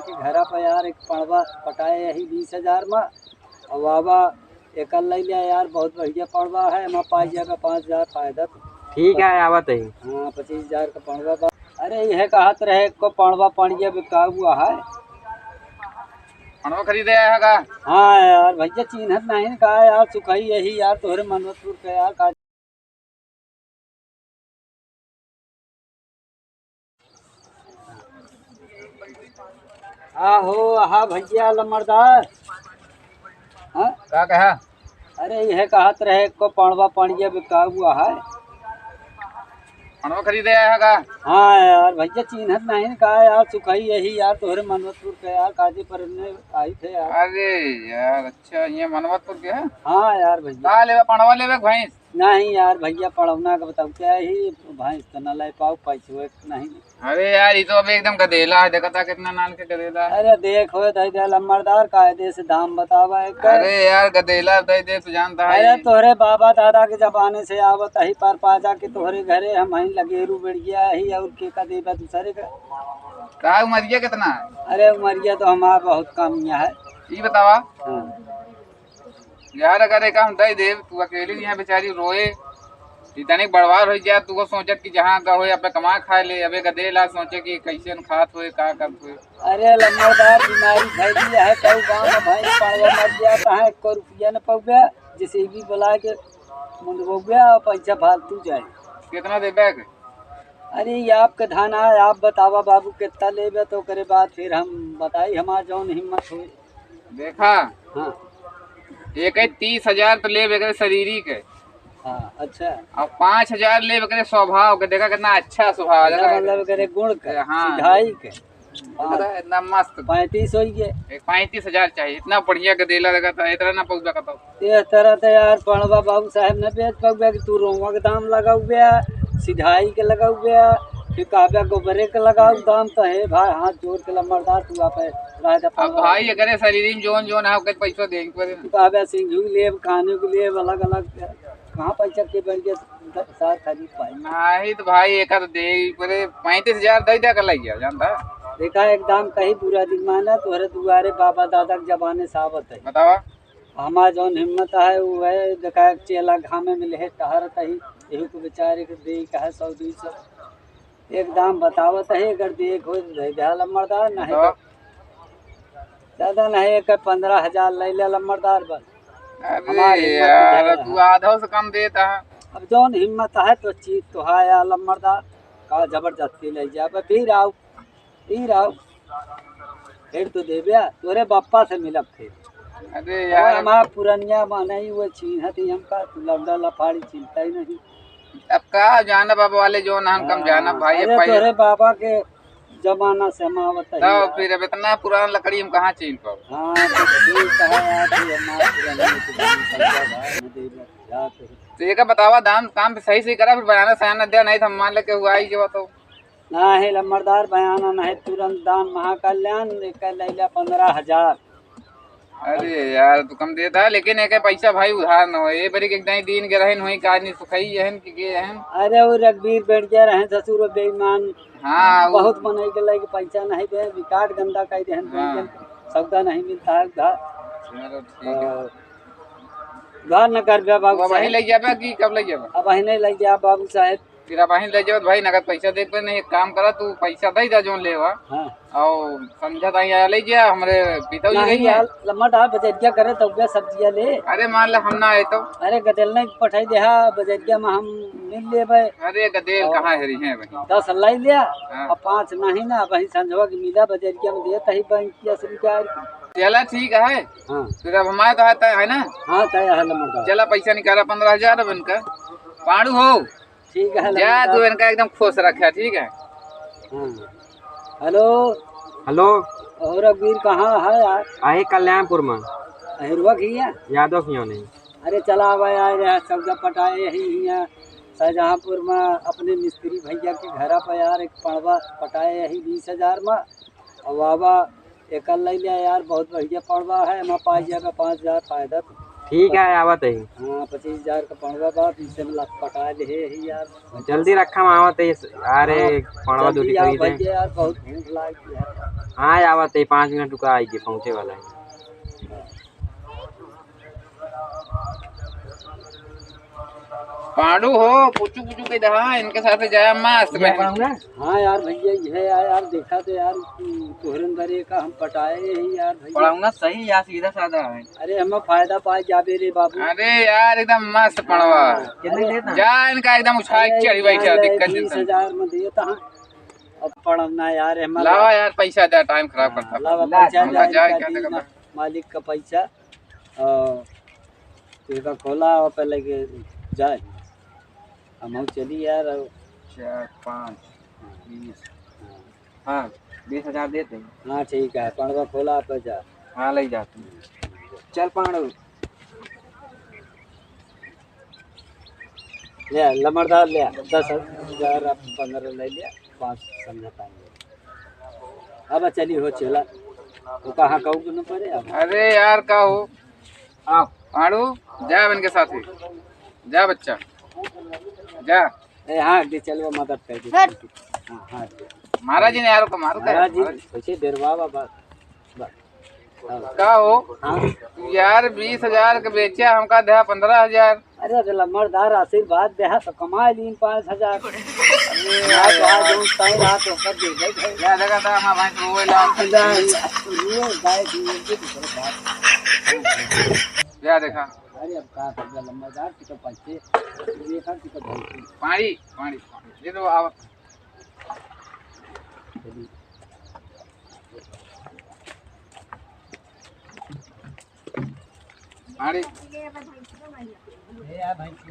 के घर पर यार एक पड़वा पटाए यही 20,000 में। और बाबा एक ले लिया यार, बहुत बढ़िया पड़वा है। मैं 5,000 का 5,000 फायदा। ठीक है आवत है। हाँ 25,000 का पड़वा बा। अरे यह कहत रहे को पड़वा पड़िया बिका हुआ है। पड़वा खरीदे आया का? हाँ यार भैया चिन्हत नहीं कहा यार, सुखई यही यार तोहरे मनवतपुर के यार का। आहो हाँ भैया लमरदार। हाँ क्या कहा? अरे यह कहत रहे को पड़वा पड़िया बिका हुआ है। पड़वा खरीदे आया का? हाँ यार भैया चिन्हत नहीं कहा यार, सुखई यही यार तोहरे मनवतपुर के यार काजी पर आई थे यार। अरे यार अच्छा ये मनवतपुर के है? हाँ यार भैया। का लेवे पड़वा लेवे भैंस? नहीं यार भैया पढ़वना का बताओ क्या ही भैंस तो न ले पाओ पैसे नहीं। अरे यार ये तो अभी एकदम गधेला है, देखा था कितना नाल के गधेला है। अरे देखो दे लम्बरदार कायदे से दाम बतावा एक। अरे यार गधेला दे दे तू जानता है। अरे तोहरे बाबा दादा के जमाने से आवत ही पार पाजा के तोहरे घरे हम ही लगेरू बढ़िया ही और के का देबा दूसरे का। का उमरिया कितना है? अरे उमरिया तो हमारा बहुत कम यहाँ है। ये बतावा हाँ। यार अगर एक हम दे दे तू अकेली यहाँ बेचारी रोए इतनी बड़वार हो जाए, तू सोचत कि जहाँ का हो अपने कमा खा ले, अबे गधेला सोचे कि कैसे खात होए का करत होए। अरे लम्बरदार बीमारी फैली है कई गाँव में भाई पड़वा मर गया कहाँ 1 रुपया न पौ गया, जैसे भी बुला के मुंड हो गया और पैसा फालतू जाए। कितना दे बैग? अरे ये आपके धान है, आप बतावा बाबू कितना लेबे तो करे बाद फिर हम बताई हमारा जौन हिम्मत हो। देखा हाँ एक है 30,000 तो ले बेकर शरीरी के। हाँ अच्छा। और 5,000 ले बेकर स्वभाव के, देखा कितना अच्छा स्वभाव है। मतलब करे गुण के हाँ। सिधाई के इतना मस्त 35 हो गए। 35,000 चाहिए, इतना बढ़िया गधेला लगा था, इतना ना पहुंच कहता। इस तरह से यार पढ़वा बाबू साहब ने बेच पाऊ गया कि तू रोवा के दाम लगा गया, सिधाई के लगा गया, फिर कहबे गोबरे के लगाओ दाम तो है भाई। हाथ जोड़ के लम्बरदार तू आप राजा अब भाई अगर शरीर में जोन जोन है उसके पैसा देंगे पर कहबे सिंघू लेब खाने के लिए अलग अलग कहाँ पैसा के बढ़ गया साथ खरीद पाई। नहीं तो भाई एक हाथ दे पर 35,000 दे दिया कर लिया जानता। देखा एक दाम कहीं पूरा दिन माना तोहरे दुआरे बाबा दादा के जमाने सावत है। बतावा हमारा जौन हिम्मत है वो है। देखा चेला घामे में ले टहरत है यही को बेचारे के दे का 100-200 एक दाम बतावत है। अगर देख हो लम्बरदार नहीं ज्यादा नहीं, एक 15,000 ले ले लम्बरदार बस। अरे यार तू आधा से कम देता है। अब जौन हिम्मत है तो चीज तो है यार लम्बरदार का जबरदस्ती ले जाए फिर आओ फिर तो देवे तोरे बापा से मिलब फिर। अरे यार हमारा पुरनिया माने ही वो चिन्हत ही हमका तू लौंडा लफाड़ी चिंता ही नहीं। अब का जाना बाबा वाले जो नाम कम जाना भाई। अरे तोरे बाबा के जमाना से हम आवत है तो फिर अब इतना पुराना लकड़ी हम कहाँ चीन पाओ। हाँ तो ठीक है यार तू हमारा पुराना तो ये का बतावा दाम काम सही से करा, फिर बयाना सयाना दे, नहीं तो हम मान लेके हुआ ही जो तो ना है लम्बरदार बयाना नहीं तुरंत दान महाकल्याण लेकर ले लिया 15,000। अरे यार तू कम देता है, लेकिन एक पैसा भाई उधार न हो। ये बड़ी एक दिन के रहन हुई का नहीं सुखई हन कि के हन। अरे वो रघबीर बैठ गया रहे ससुर बेईमान। हाँ बहुत बने के लगे पैसा नहीं दे विकाट गंदा कह दे हाँ। सौदा नहीं मिलता है उधार। चलो ठीक है। उधार न कर बाबू अब वहीं ले जाबे कि कब ले जाबे? अब वही नहीं लग गया बाबू साहब। फिर अब वहीं ले जाओ भाई, नगद पैसा दे पे नहीं। एक काम करा तू पैसा दे जा जोन लेवा हाँ और समझा ताई आया ले जा हमरे पिताजी नहीं गई है। यार लम्बा डाल बजरिया करे तो क्या सब्जियां ले। अरे मान ले हम ना आए तो। अरे गदल नहीं पठाई दे बजरिया में हम मिल ले भाई। अरे गदेल कहाँ है रही है भाई? 10 लाई लिया हाँ। और 5 नहीं ना वही संजवा की मिला बजरिया में दिया तही बैंक से क्या। चला ठीक है। हाँ फिर अब हमारे तो है ना। हाँ तय है लम्बा चला पैसा निकाला 15,000 अब इनका पाड़ू हो। ठीक है जा तू इनका एकदम खुश रखा ठीक है। हाँ हेलो हेलो और रघुवीर कहाँ है यार? आहे कल्याणपुर में अहिरवा खिया यादव क्यों नहीं। अरे चला भाई आए रहे सौदा पटाए यही यहाँ शाहजहाँपुर में अपने मिस्त्री भैया के घर पर यार एक पड़वा पटाए यही 20,000 में। और बाबा एक ले लिया यार बहुत बढ़िया पड़वा है। मैं 5,000 का 5,000 फायदा। ठीक है आवत है। हाँ 25,000 का पड़वा बाप इससे में लख पटा ले है यार। जल्दी रखा आवत है। अरे पड़वा दूरी जल्दी आओ खरीदे। भैया यार, बहुत भूख लागी है। हाँ आवत है 5 मिनट रुका आइए पहुँचे वाला है। पांडू हो पुचू पुचू के दहा इनके साथ जाया मस्त में। हाँ यार भैया ये यार देखा तो यार तोहरन भरे का हम पटाए ही यार भैया। पढ़ाऊँ ना सही या सीधा साधा है। अरे हमें फायदा पाए जाबे रे बाबू। अरे यार एकदम मस्त पड़वा कितने देता? जा इनका एकदम उछाल के चढ़ी बैठा दिक्कत 20,000 में देता हूँ। अब पढ़ना यार हमारा लावा यार पैसा दे टाइम खराब करता लावा पैसा ला, जा, जाए क्या का देगा? मालिक का पैसा तेरा खोला और पहले के जाए हम चली यार। 4 5 20। हाँ 20,000 देते हैं। हाँ ठीक है पढ़वा खोला पे जा। हाँ ले जाते हैं। चल पांडू। ले लमड़दार ले 10,000 अब 15 ले लिया 5 समझा पाएंगे। अब चली हो चला वो कहाँ कहूँ न पड़े अब। अरे यार का हो आओ पांडू जा इनके साथ ही जा बच्चा जा। ए हाँ दे चलो मदद कर दे। हाँ हाँ दे। महाराज जी ने यार को मारो महाराज जी कैसे डरवा बस का हो हाँ। यार 20,000 के बेचा हमका दे 15,000। अरे अरे लम्बरदार आशीर्वाद दे तो कमा लीन 5,000। या जगह था हमारा भाई तो वो ला या देखा। अरे अब कहा कर लम्बरदार की तो पैसे देखा की तो पानी पानी ये तो आव पानी भाई